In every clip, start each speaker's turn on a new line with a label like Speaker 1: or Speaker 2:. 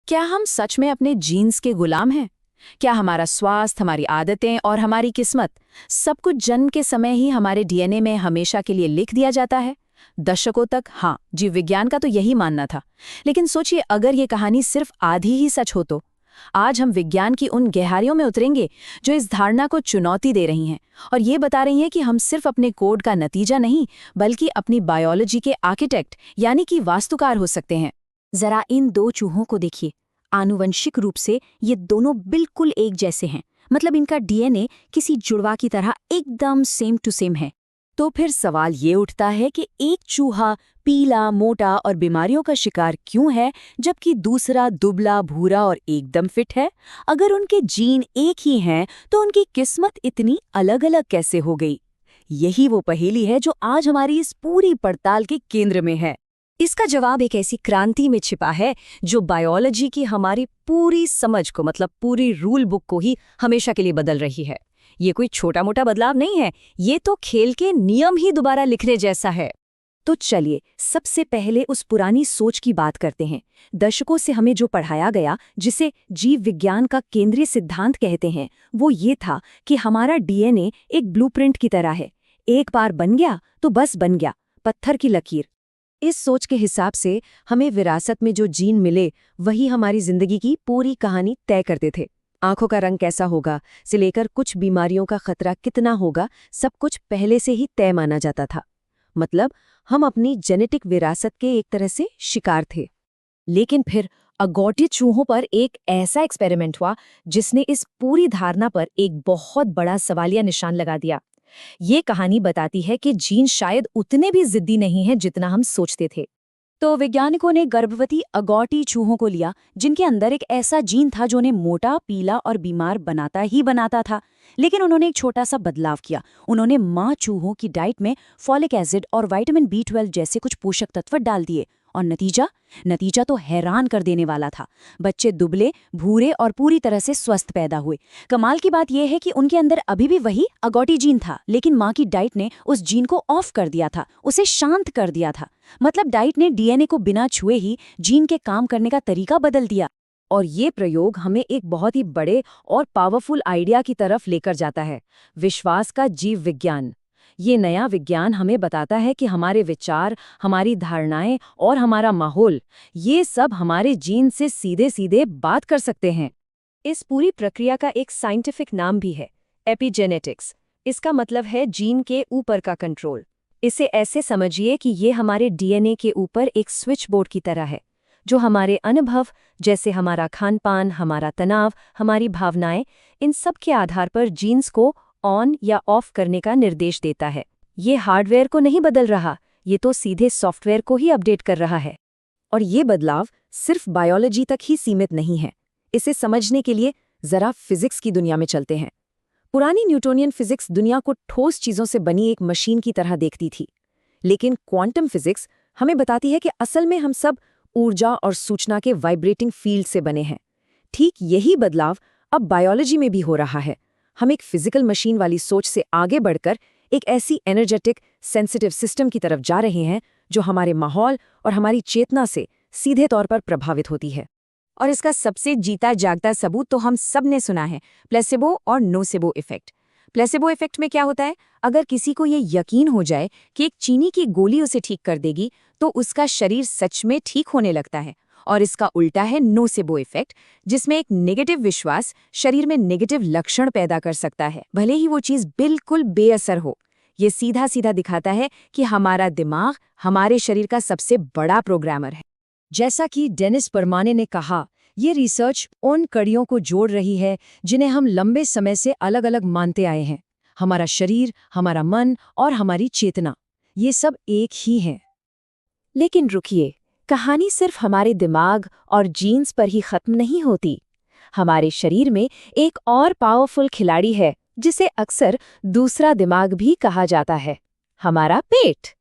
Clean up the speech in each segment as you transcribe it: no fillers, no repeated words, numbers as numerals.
Speaker 1: क्या हम सच में अपने जीन्स के गुलाम हैं? क्या हमारा स्वास्थ्य, हमारी आदतें और हमारी किस्मत सब कुछ जन्म के समय ही हमारे डीएनए में हमेशा के लिए लिख दिया जाता है? दशकों तक हाँ, जीव विज्ञान का तो यही मानना था। लेकिन सोचिए, अगर ये कहानी सिर्फ आधी ही सच हो तो? आज हम विज्ञान की उन गहराइयों में उतरेंगे जो इस धारणा को चुनौती दे रही हैं और ये बता रही हैं कि हम सिर्फ अपने कोड का नतीजा नहीं, बल्कि अपनी बायोलॉजी के आर्किटेक्ट यानी कि वास्तुकार हो सकते हैं।
Speaker 2: जरा इन दो चूहों को देखिए। आनुवंशिक रूप से ये दोनों बिल्कुल एक जैसे हैं, मतलब इनका डीएनए किसी जुड़वा की तरह एकदम सेम टू सेम है। तो फिर सवाल ये उठता है कि एक चूहा पीला, मोटा और बीमारियों का शिकार क्यों है, जबकि दूसरा दुबला, भूरा और एकदम फिट है? अगर उनके जीन एक ही हैं, तो उनकी किस्मत इतनी अलग-अलग कैसे हो गई? यही वो पहेली है जो आज हमारी इस पूरी पड़ताल के केंद्र में है। इसका जवाब एक ऐसी क्रांति में छिपा है जो बायोलॉजी की हमारी पूरी समझ को, मतलब पूरी रूल बुक को ही हमेशा के लिए बदल रही है। ये कोई छोटा मोटा बदलाव नहीं है, ये तो खेल के नियम ही दोबारा लिखने जैसा है। तो चलिए सबसे पहले उस पुरानी सोच की बात करते हैं। दशकों से हमें जो पढ़ाया गया, जिसे जीव विज्ञान का केंद्रीय सिद्धांत कहते हैं, वो ये था कि हमारा डीएनए एक ब्लूप्रिंट की तरह है। एक बार बन गया तो बस बन गया, पत्थर की लकीर। इस सोच के हिसाब से हमें विरासत में जो जीन मिले वही हमारी जिंदगी की पूरी कहानी तय करते थे। आंखों का रंग कैसा होगा से लेकर कुछ बीमारियों का खतरा कितना होगा, सब कुछ पहले से ही तय माना जाता था। मतलब हम अपनी जेनेटिक विरासत के एक तरह से शिकार थे। लेकिन फिर अगॉटी चूहों पर एक ऐसा एक्सपेरिमेंट हुआ जिसने इस पूरी धारणा पर एक बहुत बड़ा सवालिया निशान लगा दिया। ये कहानी बताती है कि जीन शायद उतने भी जिद्दी नहीं हैं जितना हम सोचते थे। तो वैज्ञानिकों ने गर्भवती अगॉटी चूहों को लिया जिनके अंदर एक ऐसा जीन था जो उन्हें मोटा, पीला और बीमार बनाता ही बनाता था। लेकिन उन्होंने एक छोटा सा बदलाव किया। उन्होंने माँ चूहों की डाइट में फॉलिक एसिड और विटामिन B12 जैसे कुछ पोषक तत्व डाल दिए और नतीजा तो हैरान कर देने वाला था। बच्चे दुबले, भूरे और पूरी तरह से स्वस्थ पैदा हुए। कमाल की बात यह है कि उनके अंदर अभी भी वही अगॉटी जीन था, लेकिन माँ की डाइट ने उस जीन को ऑफ कर दिया था, उसे शांत कर दिया था। मतलब डाइट ने डीएनए को बिना छुए ही जीन के काम करने का तरीका बदल दिया। और ये प्रयोग हमें एक बहुत ही बड़े और पावरफुल आइडिया की तरफ लेकर जाता है, विश्वास का जीव विज्ञान। ये नया विज्ञान हमें बताता है कि हमारे विचार, हमारी धारणाएं और हमारा माहौल, ये सब हमारे जीन से सीधे सीधे बात कर सकते हैं। इस पूरी प्रक्रिया का एक साइंटिफिक नाम भी है, एपिजेनेटिक्स। इसका मतलब है जीन के ऊपर का कंट्रोल। इसे ऐसे समझिए कि ये हमारे डीएनए के ऊपर एक स्विच बोर्ड की तरह है, जो हमारे अनुभव, जैसे हमारा खान-पान, हमारा तनाव, हमारी भावनाएं, इन सब के आधार पर जीन्स को ऑन या ऑफ करने का निर्देश देता है। ये हार्डवेयर को नहीं बदल रहा, ये तो सीधे सॉफ्टवेयर को ही अपडेट कर रहा है। और ये बदलाव सिर्फ बायोलॉजी तक ही सीमित नहीं है। इसे समझने के लिए जरा फिजिक्स की दुनिया में चलते हैं। पुरानी न्यूटोनियन फिजिक्स दुनिया को ठोस चीजों से बनी एक मशीन की तरह देखती थी, लेकिन क्वांटम फिजिक्स हमें बताती है कि असल में हम सब ऊर्जा और सूचना के वाइब्रेटिंग फील्ड से बने हैं। ठीक यही बदलाव अब बायोलॉजी में भी हो रहा है। हम एक फिजिकल मशीन वाली सोच से आगे बढ़कर एक ऐसी एनर्जेटिक, सेंसिटिव सिस्टम की तरफ जा रहे हैं जो हमारे माहौल और हमारी चेतना से सीधे तौर पर प्रभावित होती है। और इसका सबसे जीता जागता सबूत तो हम सब ने सुना है, प्लेसिबो और नोसेबो इफेक्ट। प्लेसिबो इफेक्ट में क्या होता है? अगर किसी को ये यकीन हो जाए कि एक चीनी की गोली उसे ठीक कर देगी, तो उसका शरीर सच में ठीक होने लगता है। और इसका उल्टा है नोसेबो इफेक्ट, जिसमें एक नेगेटिव विश्वास शरीर में नेगेटिव लक्षण पैदा कर सकता है, भले ही वो चीज़ बिल्कुल बेअसर हो। ये सीधा सीधा दिखाता है कि हमारा दिमाग हमारे शरीर का सबसे बड़ा प्रोग्रामर है। जैसा कि डेनिस परमाने ने कहा, ये रिसर्च उन कड़ियों को जोड़ रही है जिन्हें हम लंबे समय से अलग अलग मानते आए हैं। हमारा शरीर, हमारा मन और हमारी चेतना, ये सब एक ही हैं। लेकिन रुकिए, कहानी सिर्फ हमारे दिमाग और जीन्स पर ही खत्म नहीं होती। हमारे शरीर में एक और पावरफुल खिलाड़ी है जिसे अक्सर दूसरा दिमाग भी कहा जाता है, हमारा पेट।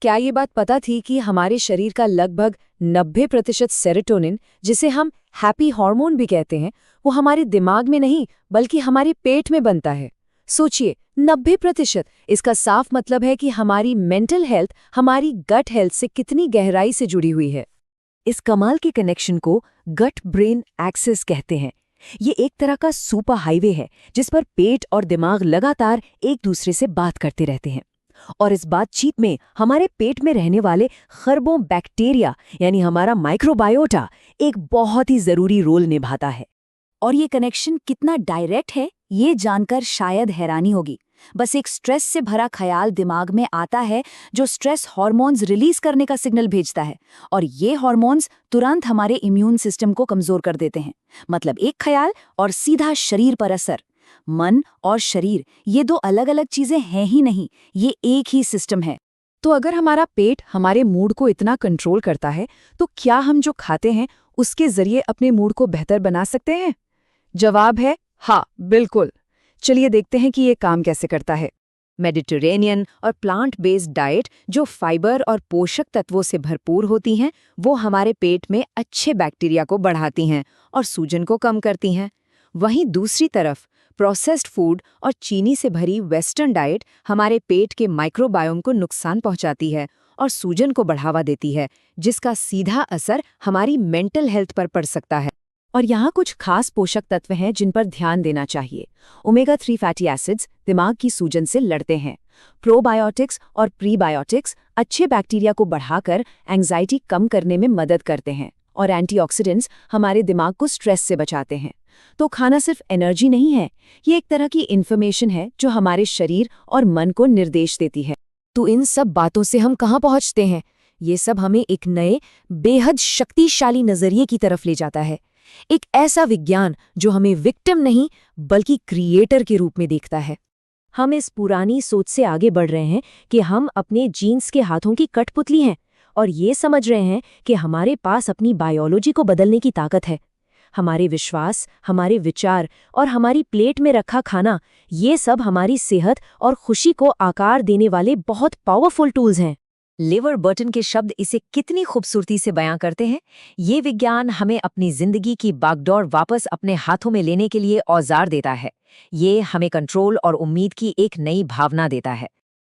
Speaker 2: क्या ये बात पता थी कि हमारे शरीर का लगभग 90% सेरोटोनिन, जिसे हम हैप्पी हार्मोन भी कहते हैं, वो हमारे दिमाग में नहीं बल्कि हमारे पेट में बनता है। सोचिए, 90%। इसका साफ मतलब है कि हमारी मेंटल हेल्थ हमारी गट हेल्थ से कितनी गहराई से जुड़ी हुई है। इस कमाल के कनेक्शन को गट ब्रेन एक्सिस कहते हैं। ये एक तरह का सुपर हाईवे है जिस पर पेट और दिमाग लगातार एक दूसरे से बात करते रहते हैं। और इस बातचीत में हमारे पेट में रहने वाले खरबों बैक्टीरिया यानी हमारा माइक्रोबायोटा एक बहुत ही जरूरी रोल निभाता है।
Speaker 1: और ये कनेक्शन कितना डायरेक्ट है, ये जानकर शायद हैरानी होगी। बस एक स्ट्रेस से भरा ख्याल दिमाग में आता है जो स्ट्रेस हार्मोन्स रिलीज करने का सिग्नल भेजता है, और ये हार्मोन्स तुरंत हमारे इम्यून सिस्टम को कमजोर कर देते हैं। मतलब एक ख्याल और सीधा शरीर पर असर। मन और शरीर ये दो अलग अलग चीजें हैं ही नहीं, ये एक ही सिस्टम है। तो अगर हमारा पेट हमारे मूड को इतना कंट्रोल करता है, तो क्या हम जो खाते हैं उसके जरिए अपने मूड को बेहतर बना सकते हैं? जवाब है हाँ, बिल्कुल। चलिए देखते हैं कि ये काम कैसे करता है। मेडिटेरेनियन और प्लांट बेस्ड डाइट जो फाइबर और पोषक तत्वों से भरपूर होती हैं, वो हमारे पेट में अच्छे बैक्टीरिया को बढ़ाती हैं और सूजन को कम करती हैं। वहीं दूसरी तरफ प्रोसेस्ड फूड और चीनी से भरी वेस्टर्न डाइट हमारे पेट के माइक्रोबायोम को नुकसान पहुंचाती है और सूजन को बढ़ावा देती है, जिसका सीधा असर हमारी मेंटल हेल्थ पर पड़ सकता है। और यहाँ कुछ खास पोषक तत्व हैं जिन पर ध्यान देना चाहिए। ओमेगा 3 फैटी एसिड्स दिमाग की सूजन से लड़ते हैं। प्रोबायोटिक्स और प्रीबायोटिक्स अच्छे बैक्टीरिया को बढ़ाकर एंजाइटी कम करने में मदद करते हैं। और एंटीऑक्सीडेंट्स हमारे दिमाग को स्ट्रेस से बचाते हैं। तो खाना सिर्फ एनर्जी नहीं है, ये एक तरह की इन्फॉर्मेशन है जो हमारे शरीर और मन को निर्देश देती है।
Speaker 2: तो इन सब बातों से हम कहाँ पहुँचते हैं? ये सब हमें एक नए बेहद शक्तिशाली नजरिए की तरफ ले जाता है। एक ऐसा विज्ञान जो हमें विक्टिम नहीं बल्कि क्रिएटर के रूप में देखता है। हम इस पुरानी सोच से आगे बढ़ रहे हैं कि हम अपने जीन्स के हाथों की कठपुतली हैं और ये समझ रहे हैं कि हमारे पास अपनी बायोलॉजी को बदलने की ताकत है। हमारे विश्वास, हमारे विचार और हमारी प्लेट में रखा खाना, ये सब हमारी सेहत और खुशी को आकार देने वाले बहुत पावरफुल टूल्स हैं। लिवर बर्टन के शब्द इसे कितनी खूबसूरती से बयां करते हैं। ये विज्ञान हमें अपनी जिंदगी की बागडोर वापस अपने हाथों में लेने के लिए औजार देता है। ये हमें कंट्रोल और उम्मीद की एक नई भावना देता है।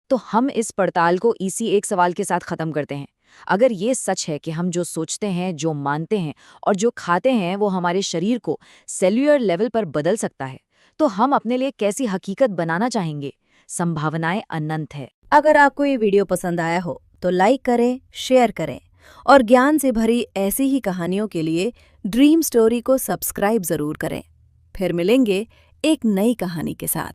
Speaker 1: तो हम इस पड़ताल को इसी एक सवाल के साथ खत्म करते हैं। अगर ये सच है कि हम जो सोचते हैं, जो मानते हैं और जो खाते हैं वो हमारे शरीर को सेल्यूलर लेवल पर बदल सकता है, तो हम अपने लिए कैसी हकीकत बनाना चाहेंगे? संभावनाएं अनंत है।
Speaker 3: अगर आपको ये वीडियो पसंद आया हो तो लाइक करें, शेयर करें और ज्ञान से भरी ऐसी ही कहानियों के लिए ड्रीम स्टोरी को सब्सक्राइब जरूर करें। फिर मिलेंगे एक नई कहानी के साथ।